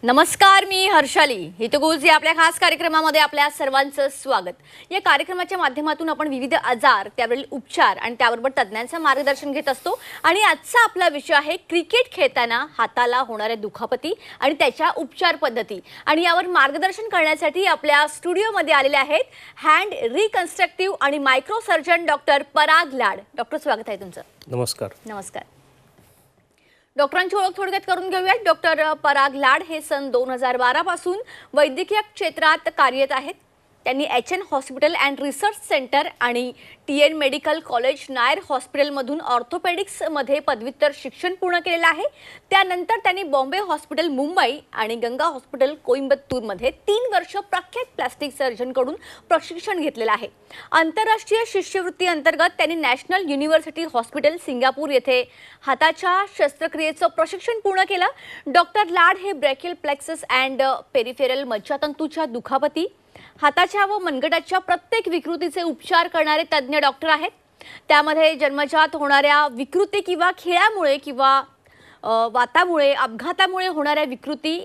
नमस्कार, मी हर्षाली हितगुज या आपल्या खास कार्यक्रमामध्ये आपल्या सर्वांचं स्वागत। या कार्यक्रमाच्या माध्यमातून आपण विविध आजार, त्यावरील उपचार आणि त्याबरोबर तज्ञांचं मार्गदर्शन घेत असतो। आणि आजचा आपला विषय आहे क्रिकेट खेळताना हाताला होणाऱ्या दुखापती आणि त्याच्या उपचार पद्धती। आणि यावर मार्गदर्शन करण्यासाठी आपल्या स्टुडिओमध्ये आलेले आहेत हँड रिकन्स्ट्रक्टिव्ह आणि मायक्रो सर्जन डॉक्टर पराग लाड। डॉक्टर, स्वागत आहे तुमचं। नमस्कार। नमस्कार। डॉक्टरांची ओळख थोडक्यात करून घेऊयात। डॉक्टर पराग लाड हे सन 2012 पासून वैद्यकीय क्षेत्रात कार्यरत आहेत। त्यांनी HN hospital and research centre आणि TN मेडिकल कॉलेज नायर हॉस्पिटलमधून ऑर्थोपेडिक्समध्ये पदव्युत्तर शिक्षण पूर्ण केलेलं आहे। त्यानंतर त्यांनी बॉम्बे हॉस्पिटल मुंबई आणि गंगा हॉस्पिटल कोइंबतूरमध्ये 3 वर्ष प्रख्यात प्लास्टिक सर्जनकडून प्रशिक्षण घेतलेलं आहे। आंतरराष्ट्रीय शिष्यवृत्ती अंतर्गत त्यांनी नॅशनल युनिव्हर्सिटी हॉस्पिटल सिंगापूर येथे हाताच्या शस्त्रक्रियेचं प्रशिक्षण पूर्ण केलं। डॉक्टर लाड हे ब्रॅकियल प्लेक्सस अँड पेरिफेरल मज्जातंतूच्या दुखापती, हाताच्या व मनगटाच्या प्रत्येक विकृतीचे उपचार करणारे तज्ञ डॉक्टर आहेत। त्यामध्ये जन्मजात होणाऱ्या विकृती किंवा खेळामुळे किंवा वातामुळे, अपघातामुळे होणाऱ्या विकृती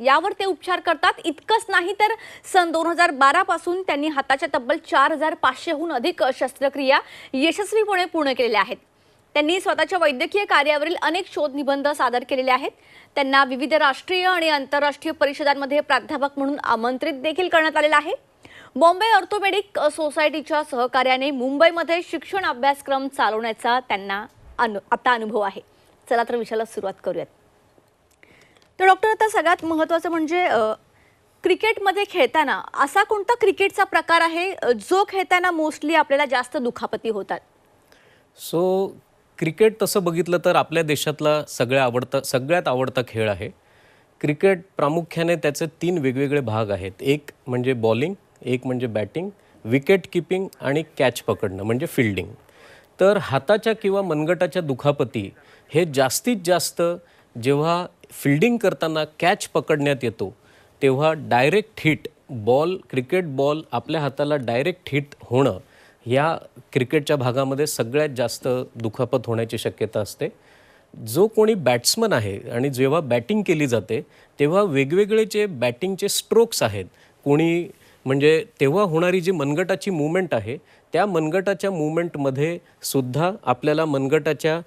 यावर ते उपचार करतात। इतकंच नाही तर सन 2012 पासून त्यांनी हाताच्या तब्बल 4500हून अधिक शस्त्रक्रिया यशस्वीपणे पूर्ण केलेल्या आहेत। त्यांनी स्वतःच्या वैद्यकीय कार्यावरील अनेक शोध निबंध सादर केलेले आहेत। त्यांना विविध राष्ट्रीय आणि आंतरराष्ट्रीय परिषदांमध्ये प्राध्यापक म्हणून आमंत्रित देखील करण्यात आलेलं आहे। बॉम्बे ऑर्थोपेडिक सोसायटीच्या सहकार्याने मुंबईमध्ये शिक्षण अभ्यासक्रम चालवण्याचा त्यांना आता अनुभव आहे। चला तर विषयाला सुरुवात करूयात। तर डॉक्टर, आता सगळ्यात महत्त्वाचं म्हणजे क्रिकेटमध्ये खेळताना असा कोणता क्रिकेटचा प्रकार आहे जो खेळताना मोस्टली आपल्याला जास्त दुखापती होतात? क्रिकेट तसं बघितलं तर आपल्या देशातला सगळ्यात आवडता खेळ आहे। क्रिकेट प्रामुख्याने त्याचे 3 वेगवेगळे भाग आहेत। एक म्हणजे बॉलिंग, एक म्हणजे बॅटिंग, विकेट कीपिंग आणि कॅच पकडणं म्हणजे फिल्डिंग। तर हाताच्या किंवा मनगटाच्या दुखापती हे जास्तीत जास्त जेव्हा फिल्डिंग करताना कॅच पकडण्यात येतो तेव्हा direct hit ball, cricket ball आपल्या हाताला डायरेक्ट हिट होणं या क्रिकेटच्या भागामध्ये सगळ्यात जास्त दुखापत होण्याची शक्यता असते। जो कोणी बॅट्समन आहे आणि जेव्हा बॅटिंग केली जाते तेव्हा वेगवेगळे जे बॅटिंगचे स्ट्रोक्स आहेत, कोणी म्हणजे तेव्हा होणारी जी मनगटाची मूवमेंट आहे त्या मनगटाच्या मूवमेंटमध्ये सुद्धा आपल्याला मनगटाच्या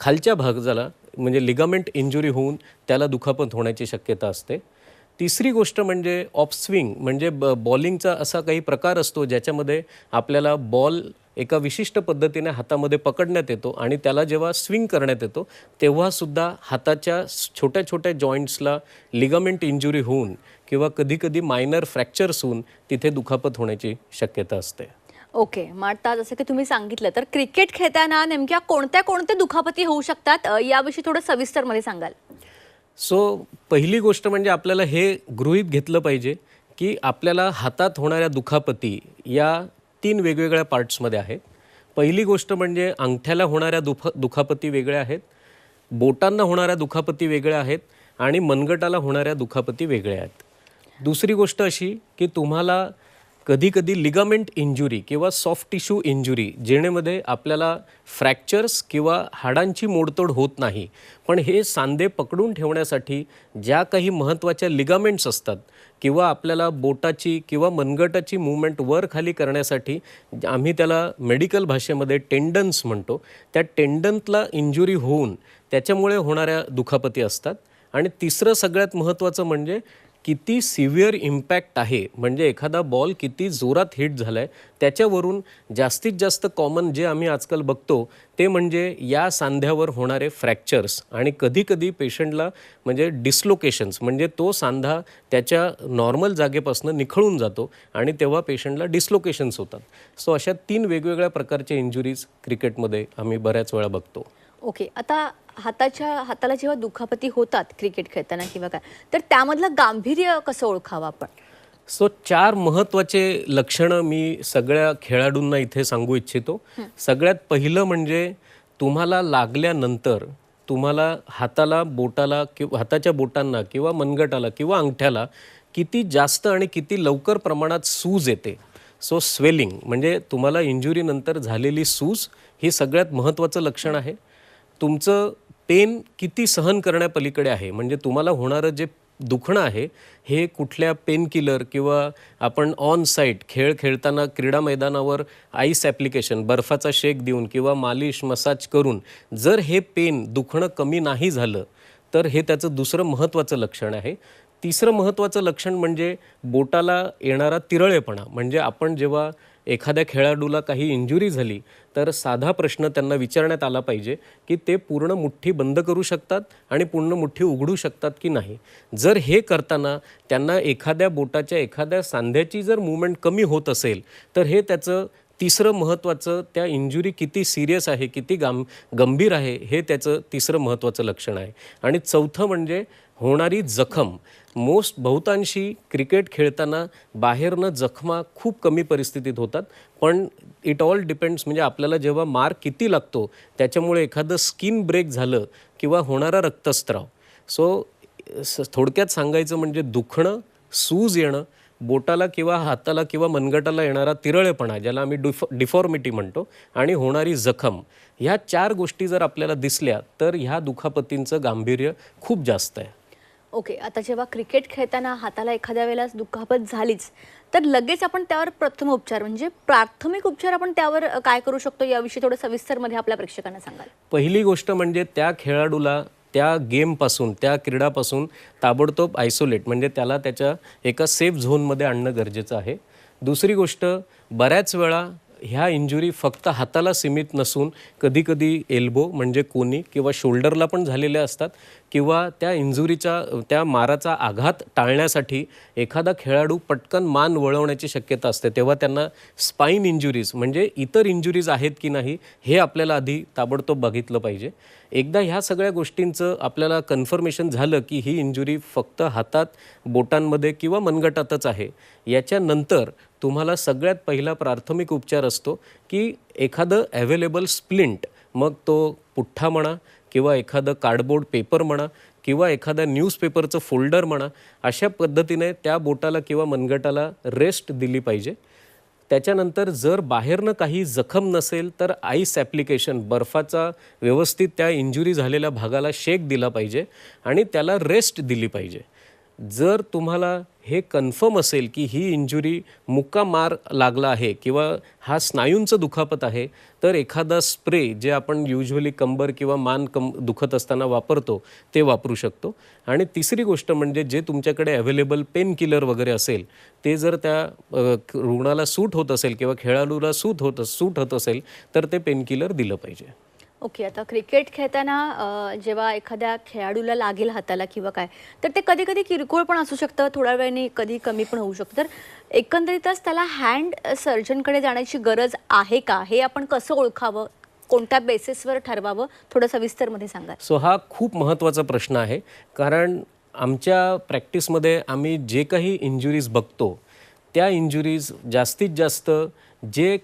खालच्या भागाला म्हणजे लिगामेंट इंजुरी होऊन त्याला दुखापत होण्याची शक्यता असते। तिसरी गोष्ट म्हणजे ऑफस्विंग म्हणजे बॉलिंगचा असा काही प्रकार असतो ज्याच्यामध्ये आपल्याला बॉल एका विशिष्ट पद्धतीने हातामध्ये पकडण्यात येतो आणि त्याला जेव्हा स्विंग करण्यात येतो तेव्हा सुद्धा हाताच्या छोट्या छोट्या जॉईंट्सला लिगामेंट इंजुरी होऊन किंवा कधीकधी मायनर फ्रॅक्चर्स होऊन तिथे दुखापत होण्याची शक्यता असते। ओके, मग आता जसं की तुम्ही सांगितलं तर क्रिकेट खेळताना नेमक्या कोणत्या दुखापती होऊ शकतात याविषयी थोडं सविस्तरमध्ये सांगाल? पहिली गोष्ट म्हणजे आपल्याला हे गृहीत घेतलं पाहिजे की आपल्याला हातात होणाऱ्या दुखापती या 3 वेगवेगळ्या पार्ट्समध्ये आहेत। पहिली गोष्ट म्हणजे अंगठ्याला होणाऱ्या दुखापती वेगळ्या आहेत, बोटांना होणाऱ्या दुखापती वेगळ्या आहेत आणि मनगटाला होणाऱ्या दुखापती वेगळ्या आहेत। दुसरी गोष्ट अशी की तुम्हाला कधीकधी लिगामेंट इंजुरी किंवा सॉफ्ट टिश्यू इंजुरी जेणेमध्ये आपल्याला फ्रॅक्चर्स किंवा हाडांची मोडतोड होत नाही, पण हे सांधे पकडून ठेवण्यासाठी ज्या काही महत्त्वाच्या लिगामेंट्स असतात किंवा आपल्याला बोटाची किंवा मनगटाची मूवमेंट वर खाली करण्यासाठी आम्ही त्याला मेडिकल भाषेमध्ये टेंडन्स म्हणतो, त्या टेंडनला इंजुरी होऊन त्याच्यामुळे होणाऱ्या दुखापती असतात। आणि तिसरं सगळ्यात महत्त्वाचं म्हणजे किती सिव्हिअर इम्पॅक्ट आहे, म्हणजे एखादा बॉल किती जोरात हिट झाला आहे त्याच्यावरून जास्तीत जास्त कॉमन जे आम्ही आजकाल बघतो ते म्हणजे या सांध्यावर होणारे फ्रॅक्चर्स आणि कधीकधी पेशंटला म्हणजे डिस्लोकेशन्स म्हणजे तो सांधा त्याच्या नॉर्मल जागेपासून निखळून जातो आणि तेव्हा पेशंटला डिस्लोकेशन्स होतात। अशा 3 वेगवेगळ्या प्रकारच्या इंजुरीज क्रिकेटमध्ये आम्ही बऱ्याच वेळा बघतो। ओके, आता हाताला जेव्हा दुखापती होतात क्रिकेट खेळताना किंवा काय, तर त्यामधलं गांभीर्य कसं ओळखावं आपण? 4 महत्त्वाचे लक्षणं मी सगळ्या खेळाडूंना इथे सांगू इच्छितो। सगळ्यात पहिलं म्हणजे तुम्हाला लागल्यानंतर तुम्हाला बोटाला किंवा हाताच्या बोटांना किंवा मनगटाला किंवा अंगठ्याला किती जास्त आणि किती लवकर प्रमाणात सूज येते। स्वेलिंग म्हणजे तुम्हाला इंजुरीनंतर झालेली सूज ही सगळ्यात महत्त्वाचं लक्षण आहे। तुमचं पेन किती सहन करण्यापलीकडे आहे, म्हणजे तुम्हाला होणारं जे दुखणं आहे हे कुठल्या पेनकिलर किंवा आपण ऑन साईट खेळ खेळताना क्रीडा मैदानावर आईस ॲप्लिकेशन बर्फाचा शेक देऊन किंवा मालिश मसाज करून जर हे पेन दुखणं कमी नाही झालं तर हे त्याचं दुसरं महत्त्वाचं लक्षण आहे. तिसरं महत्त्वाचं लक्षण म्हणजे बोटाला येणारा तिरळेपणा. म्हणजे आपण जेव्हा एखाद्या खेळाडूला काही इंजुरी झाली तर साधा प्रश्न त्यांना विचारण्यात आला पाहिजे की ते पूर्ण मुठ्ठी बंद करू शकतात आणि पूर्ण मुठ्ठी उघडू शकतात की नाही. जर हे करताना त्यांना एखाद्या बोटाच्या एखाद्या सांध्याची जर मूवमेंट कमी होत असेल तर हे त्याचं तिसरं महत्त्वाचं त्या इंजुरी किती सिरियस आहे किती गंभीर आहे हे त्याचं तिसरं महत्त्वाचं लक्षण आहे. आणि चौथं म्हणजे होणारी जखम. बहुतांशी क्रिकेट खेळताना बाहेरनं जखमा खूप कमी परिस्थितीत होतात, पण इट ऑल डिपेंड्स म्हणजे आपल्याला जेव्हा मार किती लागतो त्याच्यामुळे एखादं स्किन ब्रेक झालं किंवा होणारा रक्तस्राव. थोडक्यात सांगायचं म्हणजे दुखणं, सूज येणं, बोटाला किंवा हाताला किंवा मनगटाला येणारा तिरळेपणा ज्याला आम्ही डिफॉर्मिटी म्हणतो आणि होणारी जखम, ह्या 4 गोष्टी जर आपल्याला दिसल्या तर ह्या दुखापतींचं गांभीर्य खूप जास्त आहे. ओके, आता जेव्हा क्रिकेट खेळताना हाताला एखाद्या वेळेला दुखापत झालीच तर लगेच आपण त्यावर प्रथम उपचार म्हणजे प्राथमिक उपचार आपण त्यावर काय करू शकतो याविषयी थोडं सविस्तरमध्ये आपल्या प्रेक्षकांना सांगाल? पहिली गोष्ट म्हणजे त्या खेळाडूला त्या गेमपासून त्या क्रीडापासून ताबडतोब आयसोलेट म्हणजे त्याला त्याच्या एका सेफ झोनमध्ये आणणं गरजेचं आहे. दुसरी गोष्ट, बऱ्याच वेळा ह्या इंजुरी फक्त हाताला सीमित नसून कधीकधी एल्बो म्हणजे कोनी किंवा शोल्डरला पण झालेल्या असतात किंवा त्या माराचा आघात टाळण्यासाठी एखादा खेळाडू पटकन मान वळवण्याची शक्यता असते, तेव्हा त्यांना स्पाईन इंजुरीज म्हणजे इतर इंजुरीज आहेत की नाही हे आपल्याला आधी ताबडतोब बघितलं पाहिजे. एकदा ह्या सगळ्या गोष्टींचं आपल्याला कन्फर्मेशन झालं की ही इंजुरी फक्त हातात, बोटांमध्ये किंवा मनगटातच आहे, याच्यानंतर तुम्हाला सगळ्यात पहिला प्राथमिक उपचार असतो की एखादं अवेलेबल स्प्लिंट, मग तो पुठ्ठा म्हणा किंवा एखादं कार्डबोर्ड पेपर म्हणा किंवा एखाद्या न्यूजपेपरचं फोल्डर म्हणा, अशा पद्धतीने त्या बोटाला किंवा मनगटाला रेस्ट दिली पाहिजे. त्याच्यानंतर जर बाहेरनं काही जखम नसेल तर आईस ॲप्लिकेशन बर्फाचा व्यवस्थित त्या इंजुरी झालेल्या भागाला शेक दिला पाहिजे आणि त्याला रेस्ट दिली पाहिजे. जर तुम्हाला हे कन्फर्म असेल की ही इंजुरी मुक्का मार लागला आहे किंवा हा स्नायूंचं दुखापत आहे तर एखादा स्प्रे जे आपण युजली कंबर किंवा मान दुखत असताना वापरतो ते वापरू शकतो. आणि तिसरी गोष्ट म्हणजे जे तुमच्याकडे अवेलेबल पेन किलर वगैरे असेल ते जर त्या रुग्णाला सूट होत असेल किंवा खेळाडूला सूट होत असेल तर ते पेनकिलर दिलं पाहिजे. ओके, आता क्रिकेट खेळताना जेव्हा एखाद्या खेळाडूला लागेल हाताला किंवा काय तर ते कधी कधी किरकोळ पण असू शकतं, थोड्या वेळाने कधी कमी पण होऊ शकतं. तर एकंदरीतच त्याला हँड सर्जनकडे जाण्याची गरज आहे का, हे आपण कसं ओळखावं, कोणत्या बेसिसवर ठरवावं, थोडं सविस्तरमध्ये सांगा. हा खूप महत्त्वाचा प्रश्न आहे, कारण आमच्या प्रॅक्टिसमध्ये आम्ही जे काही इंजुरीज बघतो त्या इंजुरीज जास्तीत जास्त जे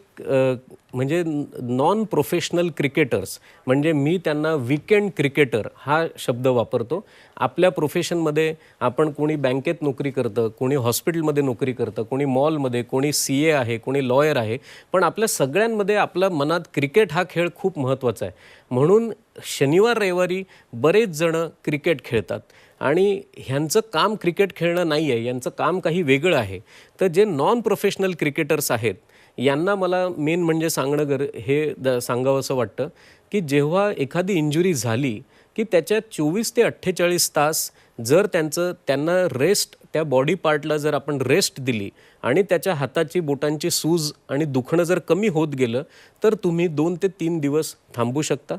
म्हणजे नॉन प्रोफेशनल क्रिकेटर्स, म्हणजे मी त्यांना वीकेंड क्रिकेटर हा शब्द वापरतो. आपल्या प्रोफेशनमध्ये आपण कोणी बँकेत नोकरी करतं, कोणी हॉस्पिटलमध्ये नोकरी करतं, कोणी मॉलमध्ये, कोणी CA आहे, कोणी लॉयर आहे, पण आपल्या सगळ्यांमध्ये आपल्या मनात क्रिकेट हा खेळ खूप महत्त्वाचा आहे. म्हणून शनिवार रविवारी बरेच जणं क्रिकेट खेळतात आणि ह्यांचं काम क्रिकेट खेळणं नाही आहे, यांचं काम काही वेगळं आहे. तर जे नॉन प्रोफेशनल क्रिकेटर्स आहेत यांना मला मेन म्हणजे सांगावंसं वाटतं की जेव्हा एखादी इंजुरी झाली की त्याच्या 24 ते 48 तास जर त्यांना रेस्ट, त्या बॉडी पार्टला जर आपण रेस्ट दिली आणि त्याच्या हाताची बोटांची सूज आणि दुखणं जर कमी होत गेलं तर तुम्ही 2 ते 3 दिवस थांबू शकता.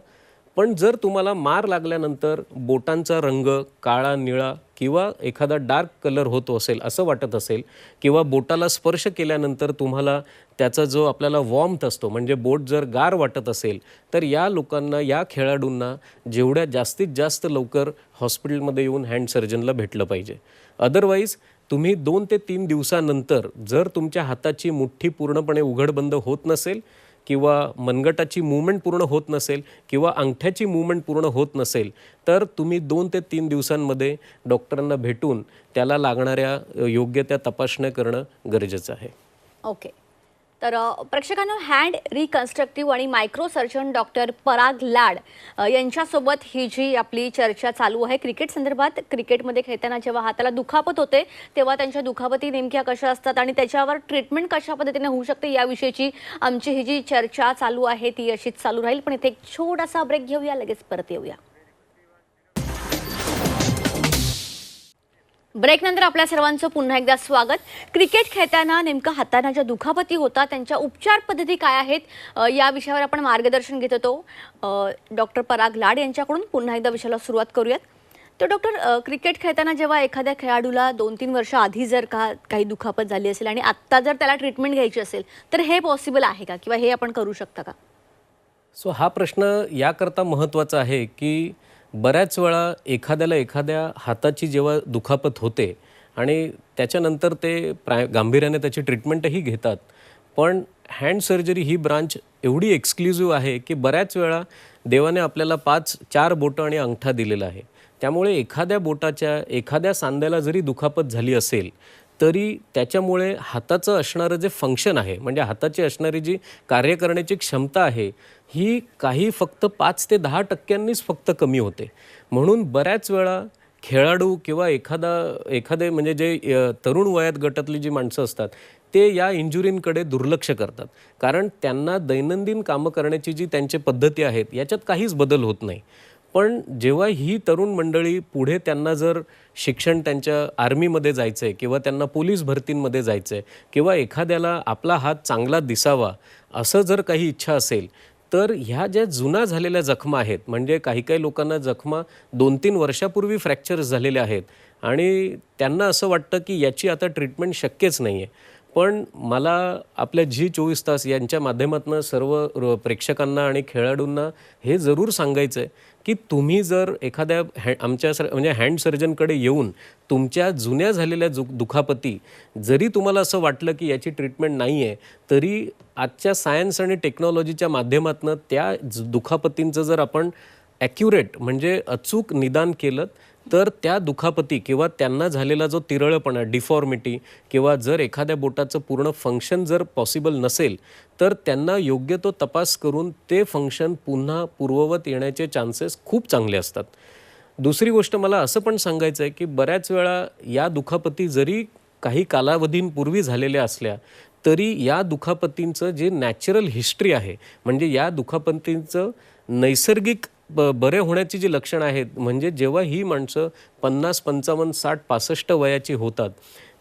पण जर तुम्हाला मार लागल्यानंतर बोटांचा रंग काळा, निळा किंवा एखादा डार्क कलर होतो असेल असं वाटत असेल किंवा बोटाला स्पर्श केल्यानंतर तुम्हाला त्याचा जो आपल्याला वॉर्मथ असतो म्हणजे बोट जर गार वाटत असेल तर या लोकांना, या खेळाडूंना जेवढ्या जास्तीत जास्त लवकर हॉस्पिटलमध्ये येऊन हँड सर्जनला भेटलं पाहिजे. अदरवाईज तुम्ही 2 ते 3 दिवसानंतर जर तुमच्या हाताची मुठ्ठी पूर्णपणे उघडबंद होत नसेल किंवा मनगटाची मूवमेंट पूर्ण होत नसेल किंवा अंगठ्याची मूवमेंट पूर्ण होत नसेल तर तुम्ही 2 ते 3 दिवसांमध्ये डॉक्टरांना भेटून त्याला लागणाऱ्या योग्य त्या तपासण्या करणं गरजेचं आहे. ओके, तर प्रेक्षकांनो, हँड रिकन्स्ट्रक्टिव्ह आणि मायक्रो सर्जन डॉक्टर पराग लाड यांच्यासोबत ही जी आपली चर्चा चालू आहे क्रिकेट संदर्भात. क्रिकेटमध्ये खेळताना जेव्हा हाताला दुखापत होते तेव्हा त्यांच्या दुखापती नेमक्या कशा असतात आणि त्याच्यावर ट्रीटमेंट कशा पद्धतीने होऊ शकते याविषयीची आमची ही जी चर्चा चालू आहे ती अशीच चालू राहील. पण इथे एक छोटासा ब्रेक घेऊया, लगेच परत येऊया. ब्रेक नंतर आपल्या सर्वांचं पुन्हा एकदा स्वागत. क्रिकेट खेळताना नेमकं हातांना ज्या दुखापती होतात त्यांच्या उपचार पद्धती काय आहेत या विषयावर आपण मार्गदर्शन घेत होतो डॉक्टर पराग लाड यांच्याकडून. पुन्हा एकदा विषयाला सुरुवात करूयात. तर डॉक्टर, क्रिकेट खेळताना जेव्हा एखाद्या खेळाडूला 2-3 वर्ष आधी जर काही दुखापत झाली असेल आणि आत्ता जर त्याला ट्रीटमेंट घ्यायची असेल तर हे पॉसिबल आहे का किंवा हे आपण करू शकता का? हा प्रश्न याकरता महत्त्वाचा आहे की बऱ्याच वेळा एखाद्या हाताची जेव्हा दुखापत होते आणि त्याच्यानंतर ते गांभीर्याने त्याची ट्रीटमेंटही घेतात, पण हँड सर्जरी ही ब्रांच एवढी एक्सक्लुझिव्ह आहे की बऱ्याच वेळा देवाने आपल्याला 4 बोटं आणि अंगठा दिलेला आहे. त्यामुळे एखाद्या बोटाच्या एखाद्या सांध्याला जरी दुखापत झाली असेल तरी त्याच्यामुळे हाताचं असणारं जे फंक्शन आहे, म्हणजे हाताची असणारी जी कार्य करण्याची क्षमता आहे ही फक्त 5 ते 10% फक्त कमी होते. म्हणून बऱ्याच वेळा खेळाडू किंवा एखादे म्हणजे जे तरुण वयात गटातली जी माणसं असतात ते या इंजुरींकडे दुर्लक्ष करतात, कारण त्यांना दैनंदिन कामं करण्याची जी त्यांची पद्धती आहेत याच्यात काहीच बदल होत नाही. पण जेव्हा ही तरुण मंडळी पुढे त्यांना जर शिक्षण त्यांच्या आर्मीमध्ये जायचं आहे किंवा त्यांना पोलीस भरतींमध्ये जायचं आहे किंवा एखाद्याला आपला हात चांगला दिसावा असं जर काही इच्छा असेल तर ह्या ज्या जुना झालेल्या जखमा आहेत, म्हणजे काही लोकांना जखमा 2-3 वर्षापूर्वी फ्रॅक्चर्स झालेल्या आहेत आणि त्यांना असं वाटतं की याची आता ट्रीटमेंट शक्यच नाही आहे. पण मला आपल्या Zee24 तास यांच्या माध्यमातून सर्व प्रेक्षकांना आणि खेळाडूंना हे जरूर सांगायचं आहे की तुम्ही जर एखाद्या म्हणजे हँड सर्जनकडे येऊन तुमच्या जुन्या झालेल्या दुखापती जरी तुम्हाला असं वाटलं की याची ट्रीटमेंट नाही आहे तरी आजच्या सायन्स आणि टेक्नॉलॉजीच्या माध्यमातून त्या दुखापतींचं जर आपण ॲक्युरेट म्हणजे अचूक निदान केलं तर त्या दुखापती किंवा त्यांना झालेला जो तिरळेपणा, डिफॉर्मिटी किंवा जर एखाद्या बोटाचं पूर्ण फंक्शन जर पॉसिबल नसेल तर त्यांना योग्य तो तपास करून ते फंक्शन पुन्हा पूर्ववत येण्याचे चान्सेस खूप चांगले असतात. दुसरी गोष्ट मला असं पण सांगायचं आहे की बऱ्याच वेळा या दुखापती जरी काही कालावधींपूर्वी झालेल्या असल्या तरी या दुखापतींचं जे नॅचरल हिस्ट्री आहे, म्हणजे या दुखापतींचं नैसर्गिक बरे होण्याची जी लक्षणं आहेत, म्हणजे जेव्हा ही माणसं 50, 55, 60, 65 वयाची होतात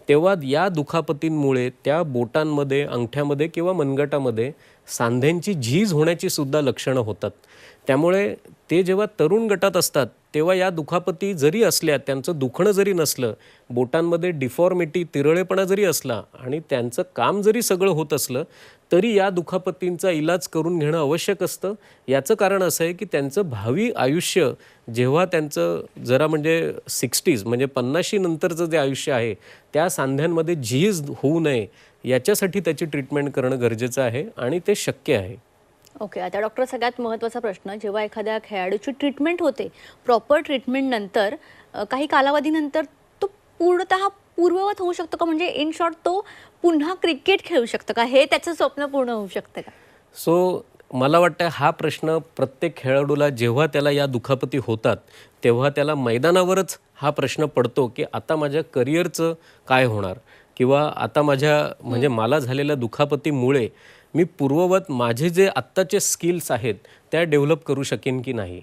तेव्हा या दुखापतींमुळे त्या बोटांमध्ये, अंगठ्यामध्ये किंवा मनगटामध्ये सांध्यांची झीज होण्याची सुद्धा लक्षणं होतात. त्यामुळे ते जेव्हा तरुण गटात असतात तेव्हा या दुखापती जरी असल्या, त्यांचं दुखणं जरी नसलं, बोटांमध्ये डिफॉर्मिटी, तिरळेपणा जरी असला आणि त्यांचं काम जरी सगळं होत असलं तरी या दुखापतींचा इलाज करून घेणं आवश्यक असतं. याचं कारण असं आहे की त्यांचं भावी आयुष्य जेव्हा त्यांचं जरा म्हणजे 60s म्हणजे 50शी नंतरचं जे आयुष्य आहे त्या सांध्यांमध्ये झीज होऊ नये याच्यासाठी त्याची ट्रीटमेंट करणं गरजेचं आहे आणि ते शक्य आहे. ओके. आता डॉक्टर, सगळ्यात महत्त्वाचा प्रश्न, जेव्हा एखाद्या खेळाडूची ट्रीटमेंट होते, प्रॉपर ट्रीटमेंट नंतर काही कालावधीनंतर तो पूर्णतः पूर्ववत होऊ शकतो का? म्हणजे इन शॉर्ट तो पुन्हा क्रिकेट खेळू शकतो का? हे त्याचं स्वप्न पूर्ण होऊ शकतं का? मला वाटतं हा प्रश्न प्रत्येक खेळाडूला जेव्हा त्याला या दुखापती होतात तेव्हा त्याला मैदानावरच हा प्रश्न पडतो की आता माझ्या करिअरचं काय होणार किंवा आता म्हणजे मला झालेल्या दुखापतीमुळे मी पूर्ववत माझे जे आत्ताचे स्किल्स आहेत त्या डेव्हलप करू शकेन की नाही.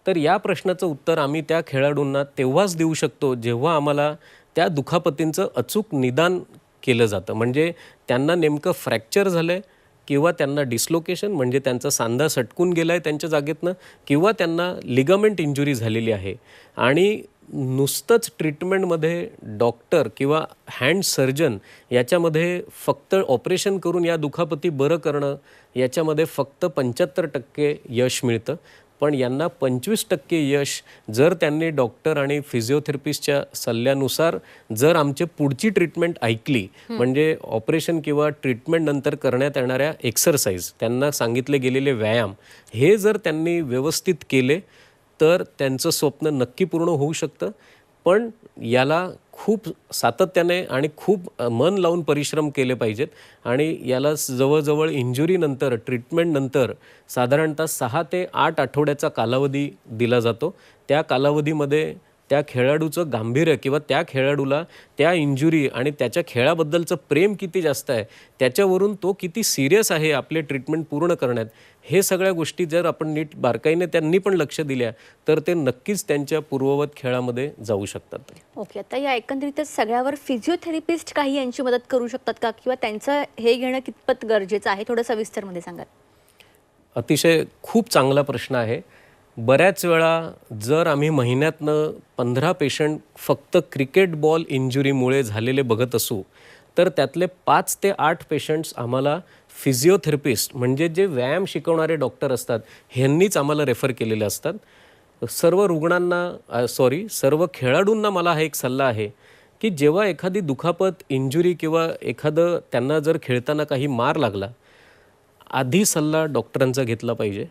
तर या प्रश्नाचं उत्तर आम्ही त्या खेळाडूंना तेव्हाच देऊ शकतो जेव्हा आम्हाला त्या दुखापतींचं अचूक निदान केलं जातं. म्हणजे त्यांना नेमकं फ्रॅक्चर झालं आहे किंवा त्यांना डिस्लोकेशन म्हणजे त्यांचा सांधा सटकून गेला आहे त्यांच्या जागेतनं किंवा त्यांना लिगामेंट इंजुरी झालेली आहे. आणि नुसतंच ट्रीटमेंटमध्ये डॉक्टर किंवा हँड सर्जन याच्यामध्ये फक्त ऑपरेशन करून या दुखापती बरं करणं याच्यामध्ये फक्त 75% यश मिळतं. पण यांना 25% यश जर त्यांनी डॉक्टर आणि फिजिओथेरपिस्टच्या सल्ल्यानुसार जर आमची पुढची ट्रीटमेंट ऐकली, म्हणजे ऑपरेशन किंवा ट्रीटमेंट नंतर करण्यात येणाऱ्या एक्सरसाइज, त्यांना सांगितले गेलेले व्यायाम, हे जर त्यांनी व्यवस्थित केले तर त्यांचं स्वप्न नक्की पूर्ण होऊ शकतं. पण याला खूप सातत्याने आणि खूप मन लावून परिश्रम केले पाहिजेत आणि याला जवळजवळ इंजुरीनंतर ट्रीटमेंटनंतर साधारणतः 6 ते 8 आठवड्याचा कालावधी दिला जातो. त्या कालावधीमध्ये त्या खेळाडूचं गांभीर्य किंवा त्या खेळाडूला त्या इंजुरी आणि त्याच्या खेळाबद्दलचं प्रेम किती जास्त आहे त्याच्यावरून तो किती सिरियस आहे आपले ट्रीटमेंट पूर्ण करण्यात, हे सगळ्या गोष्टी जर आपण नीट बारकाईने त्यांनी पण लक्ष दिल्या तर ते नक्कीच त्यांच्या पूर्ववत खेळामध्ये जाऊ शकतात. ओके, आता या एकंदरीतच सगळ्यावर फिजिओथेरपिस्ट काही यांची मदत करू शकतात का, किंवा त्यांचं हे घेणं कितपत गरजेचं आहे, थोडं सविस्तरमध्ये सांगा. अतिशय खूप चांगला प्रश्न आहे. बऱ्याच वेळा जर आम्ही महिन्यातनं 15 पेशंट फक्त क्रिकेट बॉल इंजुरीमुळे झालेले बघत असू तर त्यातले 5 ते 8 पेशंट्स आम्हाला फिजिओथेरपिस्ट म्हणजे जे व्यायाम शिकवणारे डॉक्टर असतात ह्यांनीच आम्हाला रेफर केलेले असतात. सर्व खेळाडूंना मला हा एक सल्ला आहे की जेव्हा एखादी दुखापत इंजुरी किंवा एखादं त्यांना जर खेळताना काही मार लागला, आधी सल्ला डॉक्टरांचा घेतला पाहिजे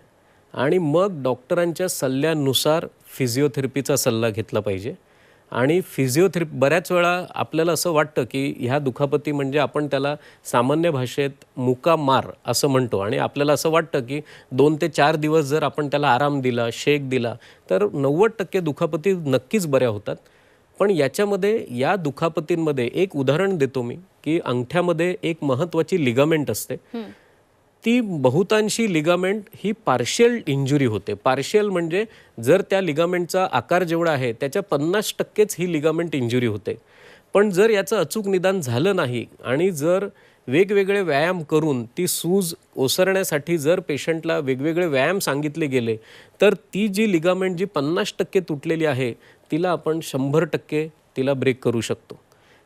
आणि मग डॉक्टरांच्या सल्ल्यानुसार फिजिओथेरपीचा सल्ला घेतला पाहिजे. आणि फिजिओथेरपी बऱ्याच वेळा आपल्याला असं वाटतं की ह्या दुखापती म्हणजे आपण त्याला सामान्य भाषेत मुका मार असं म्हणतो आणि आपल्याला असं वाटतं की 2 ते 4 दिवस जर आपण त्याला आराम दिला, शेक दिला तर 90% दुखापती नक्कीच बऱ्या होतात. पण याच्यामध्ये या दुखापतींमध्ये एक उदाहरण देतो मी की अंगठ्यामध्ये एक महत्त्वाची लिगामेंट असते. ती बहुतांशी लिगामेंट ही पार्शियल इंजुरी होते. पार्शियल म्हणजे जर त्या लिगामेंटचा आकार जेवढा आहे त्याच्या 50%च ही लिगामेंट इंजुरी होते. पण जर याचं अचूक निदान झालं नाही आणि जर वेगवेगळे व्यायाम करून ती सूज ओसरण्यासाठी जर पेशंटला वेगवेगळे व्यायाम सांगितले गेले तर ती जी लिगामेंट जी 50% तुटलेली आहे तिला आपण 100% तिला ब्रेक करू शकतो.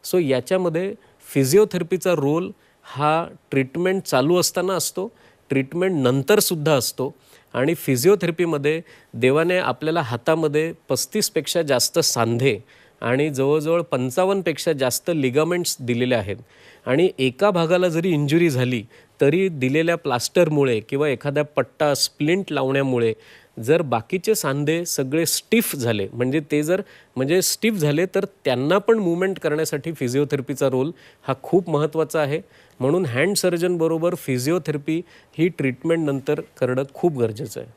सो याच्यामध्ये फिजिओथेरपीचा रोल हा ट्रीटमेंट चालू असताना असतो, ट्रीटमेंट नंतरसुद्धा असतो. आणि फिजिओथेरपीमध्ये देवाने आपल्याला हातामध्ये 35पेक्षा जास्त सांधे आणि जवळजवळ 55पेक्षा जास्त लिगामेंट्स दिलेले आहेत. आणि एका भागाला जरी इंजुरी झाली तरी दिलेल्या प्लास्टरमुळे किंवा एखाद्या पट्टा स्प्लिंट लावण्यामुळे जर बाकीचे सांधे सगळे स्टिफ झाले म्हणजे स्टिफ झाले तर त्यांना पण मूवमेंट करण्यासाठी फिजिओथेरपीचा रोल हा खूप महत्त्वाचा आहे. म्हणून हँड सर्जन बरोबर फिजिओथेरपी ही ट्रीटमेंट नंतर करणं खूप गरजेचं आहे.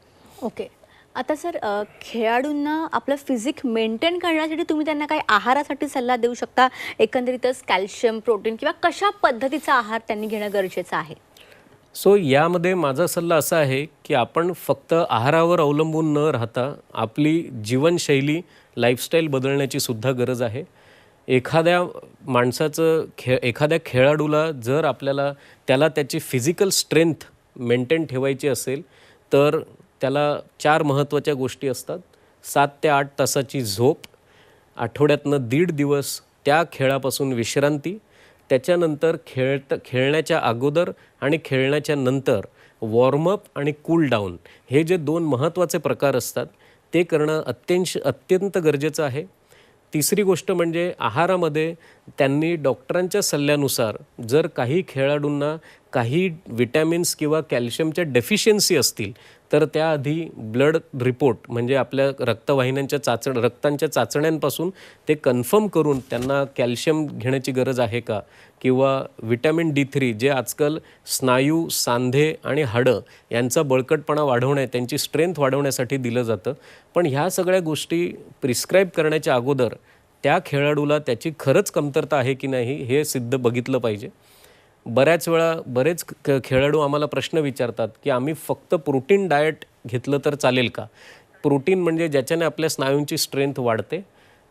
ओके, आता सर खेळाडूंना आपलं फिजिक मेंटेन करण्यासाठी तुम्ही त्यांना काही आहारासाठी सल्ला देऊ शकता? एकंदरीतच कॅल्शियम, प्रोटीन किंवा कशा पद्धतीचा आहार त्यांनी घेणं गरजेचं आहे? सो यामध्ये माझा सल्ला असा आहे की आपण फक्त आहारावर अवलंबून न राहता आपली जीवनशैली, लाईफस्टाईल बदलण्याची सुद्धा गरज आहे. एखाद्या एखाद्या खेळाडूला जर त्याला त्याची फिजिकल स्ट्रेंथ मेंटेन ठेवायची असेल तर त्याला 4 महत्त्वाच्या गोष्टी असतात. 7 ते 8 तासाची झोप, आठवड्यातनं 1.5 दिवस त्या खेळापासून विश्रांती, त्याच्यानंतर खेळण्याच्या अगोदर आणि खेळण्याच्या नंतर वॉर्मअप आणि कूल डाऊन हे जे 2 महत्त्वाचे प्रकार असतात ते करणं अत्यंत गरजेचं आहे. तिसरी गोष्ट म्हणजे आहारामध्ये त्यांनी डॉक्टरांच्या सल्ल्यानुसार जर काही खेळाडूंना काही विटॅमिन्स किंवा कॅल्शियमच्या डेफिशियन्सी असतील तर त्याआधी ब्लड रिपोर्ट म्हणजे आपल्या रक्तांच्या चाचण्यांपासून ते कन्फर्म करून त्यांना कॅल्शियम घेण्याची गरज आहे का किंवा विटॅमिन D3 जे आजकाल स्नायू, सांधे आणि हाडं यांचा बळकटपणा त्यांची स्ट्रेंथ वाढवण्यासाठी दिलं जातं. पण ह्या सगळ्या गोष्टी प्रिस्क्राईब करण्याच्या अगोदर त्या खेळाडूला त्याची खरंच कमतरता आहे की नाही हे बघितलं पाहिजे. बऱ्याच वेळा बरेच खेळाडू आम्हाला प्रश्न विचारतात की आम्ही फक्त प्रोटीन डाएट घेतलं तर चालेल का? प्रोटीन म्हणजे ज्याच्याने आपल्या स्नायूंची स्ट्रेंथ वाढते.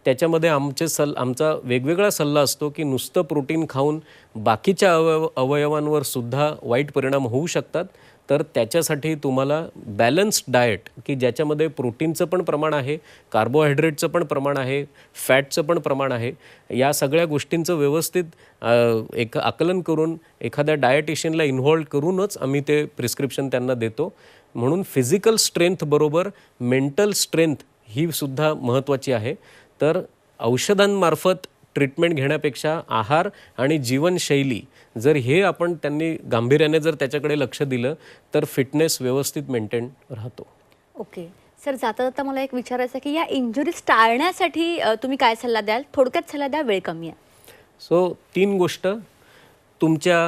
त्याच्यामध्ये आमचा वेगवेगळा सल्ला असतो की नुसतं प्रोटीन खाऊन बाकीच्या अवयवांवर सुद्धा वाईट परिणाम होऊ शकतात. तर त्याच्यासाठी तुम्हाला बॅलन्स्ड डाएट की ज्याच्यामध्ये प्रोटीनचं पण प्रमाण आहे, कार्बोहायड्रेटचं पण प्रमाण आहे, फॅटचं पण प्रमाण आहे, या सगळ्या गोष्टींचं व्यवस्थित आकलन करून एखाद्या डायटिशियनला इन्व्हॉल्व करूनच आम्ही ते प्रिस्क्रिप्शन त्यांना देतो. म्हणून फिजिकल स्ट्रेंथ बरोबर मेंटल स्ट्रेंथ ही सुद्धा महत्त्वाची आहे. तर औषधांमार्फत ट्रीटमेंट घेण्यापेक्षा आहार आणि जीवनशैली जर हे आपण त्यांनी गांभीर्याने जर त्याच्याकडे लक्ष दिलं तर फिटनेस व्यवस्थित मेंटेन राहतो. ओके, सर, जाता जाता मला एक विचारायचं आहे की या इंजुरीज टाळण्यासाठी तुम्ही काय सल्ला द्याल? थोडक्यात सल्ला द्या, वेळ कमी आहे. सो 3 गोष्ट तुमच्या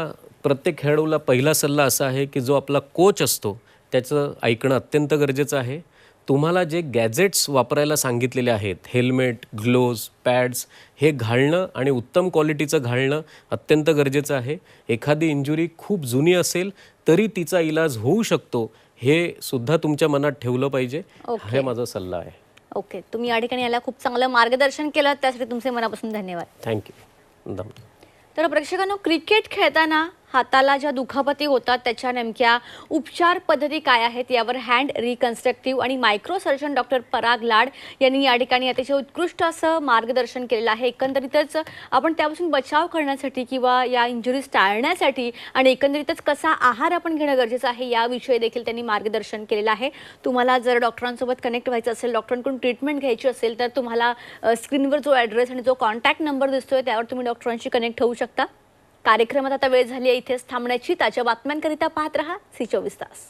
प्रत्येक खेळाडूला पहिला सल्ला असा आहे की जो आपला कोच असतो त्याचं ऐकणं अत्यंत गरजेचं आहे. तुम्हाला जे गॅजेट्स वापरायला सांगितलेले आहेत, हेल्मेट, ग्लोव्ज, पॅड्स, हे घालणं आणि उत्तम क्वालिटीचं घालणं अत्यंत गरजेचं आहे. एखादी इंजुरी खूप जुनी असेल तरी तिचा इलाज होऊ शकतो, हे सुद्धा तुमच्या मनात ठेवलं पाहिजे. ओके. हे माझा सल्ला आहे. ओके, तुम्ही या ठिकाणी याला खूप चांगलं मार्गदर्शन केलं, त्यासाठी तुमचे मनापासून धन्यवाद. थँक्यू. तर प्रेक्षकांनो, क्रिकेट खेळताना हाताला ज्या दुखापती होतात त्याच्या नेमक्या उपचार पद्धती काय आहेत यावर हँड रिकन्स्ट्रक्टिव्ह आणि मायक्रो सर्जन डॉक्टर पराग लाड यांनी या ठिकाणी अतिशय उत्कृष्ट असं मार्गदर्शन केलेलं आहे. एकंदरीतच आपण त्यापासून बचाव करण्यासाठी किंवा या इंजुरीज टाळण्यासाठी आणि एकंदरीतच कसा आहार आपण घेणं गरजेचं आहे याविषयी देखील त्यांनी मार्गदर्शन केलेलं आहे. तुम्हाला जर डॉक्टरांसोबत कनेक्ट व्हायचं असेल, डॉक्टरांकडून ट्रीटमेंट घ्यायची असेल तर तुम्हाला स्क्रीनवर जो ॲड्रेस आणि जो कॉन्टॅक्ट नंबर दिसतोय त्यावर तुम्ही डॉक्टरांशी कनेक्ट होऊ शकता. कार्यक्रमात आता वेळ झाली आहे इथेच थांबण्याची. ताज्या बातम्यांकरिता पाहत रहा सी 24 तास.